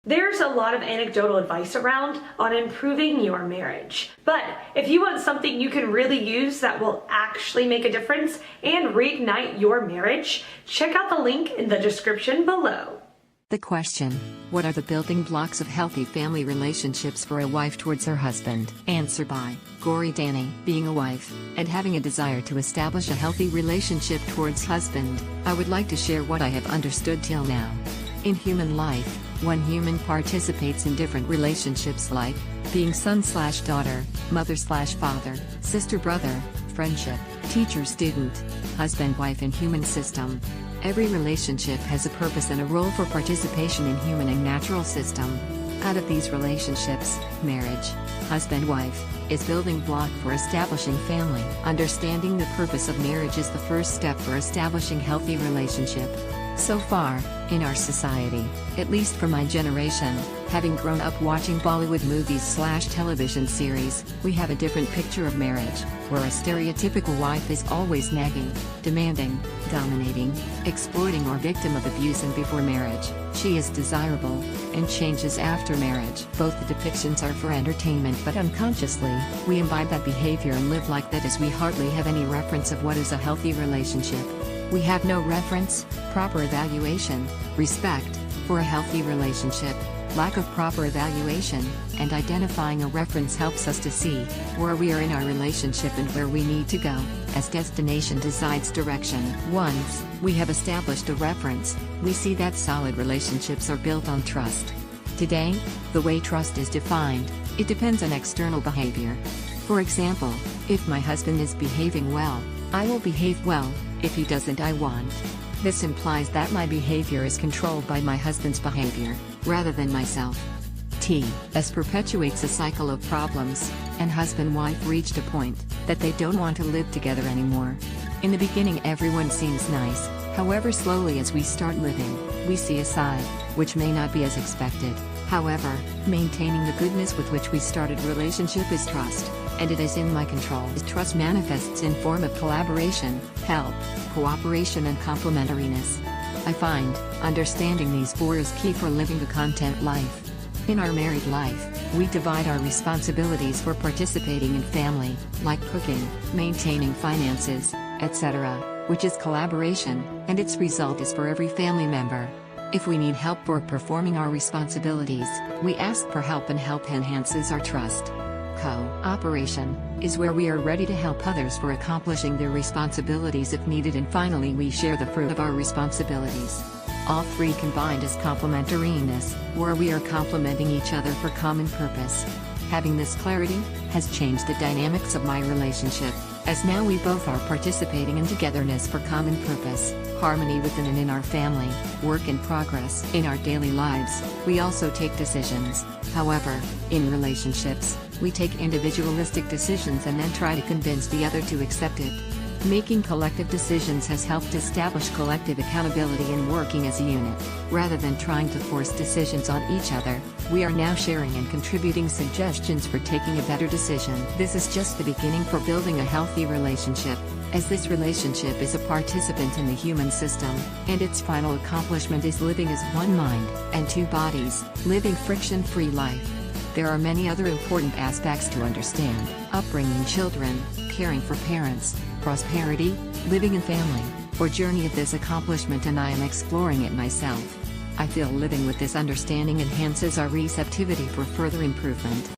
There's a lot of anecdotal advice around on improving your marriage. But if you want something you can really use that will actually make a difference and reignite your marriage, check out the link in the description below. The question: what are the building blocks of healthy family relationships for a wife towards her husband? Answer by Gory Danny. Being a wife, and having a desire to establish a healthy relationship towards husband, I would like to share what I have understood till now. In human life, one human participates in different relationships like being son/daughter, mother/father, sister/brother, friendship, teacher-student, husband-wife and human system. Every relationship has a purpose and a role for participation in human and natural system. Out of these relationships, marriage, husband-wife, is building block for establishing family. Understanding the purpose of marriage is the first step for establishing healthy relationship. So far, in our society, at least for my generation, having grown up watching Bollywood movies/television series, we have a different picture of marriage, where a stereotypical wife is always nagging, demanding, dominating, exploiting or victim of abuse, and before marriage, she is desirable, and changes after marriage. Both the depictions are for entertainment, but unconsciously, we imbibe that behavior and live like that as we hardly have any reference of what is a healthy relationship. We have no reference, proper evaluation, respect, for a healthy relationship. Lack of proper evaluation, and identifying a reference helps us to see where we are in our relationship and where we need to go, as destination decides direction. Once we have established a reference, we see that solid relationships are built on trust. Today, the way trust is defined, it depends on external behavior. For example, if my husband is behaving well, I will behave well. If he doesn't, I won't. This implies that my behavior is controlled by my husband's behavior, rather than myself. This perpetuates a cycle of problems, and husband-wife reached a point that they don't want to live together anymore. In the beginning everyone seems nice, however slowly as we start living, we see a side, which may not be as expected. However, maintaining the goodness with which we started relationship is trust, and it is in my control. Trust manifests in form of collaboration, help, cooperation and complementariness. I find, understanding these four is key for living the content life. In our married life, we divide our responsibilities for participating in family, like cooking, maintaining finances, etc., which is collaboration, and its result is for every family member. If we need help for performing our responsibilities, we ask for help, and help enhances our trust. Cooperation is where we are ready to help others for accomplishing their responsibilities if needed, and finally we share the fruit of our responsibilities. All three combined is complementariness, where we are complementing each other for common purpose. Having this clarity has changed the dynamics of my relationship, as now we both are participating in togetherness for common purpose, harmony within and in our family, work in progress. In our daily lives, we also take decisions. However, in relationships, we take individualistic decisions and then try to convince the other to accept it. Making collective decisions has helped establish collective accountability and working as a unit. Rather than trying to force decisions on each other, we are now sharing and contributing suggestions for taking a better decision. This is just the beginning for building a healthy relationship, as this relationship is a participant in the human system, and its final accomplishment is living as one mind and two bodies, living friction-free life. There are many other important aspects to understand: upbringing children, caring for parents, prosperity, living in family, or journey of this accomplishment, and I am exploring it myself. I feel living with this understanding enhances our receptivity for further improvement.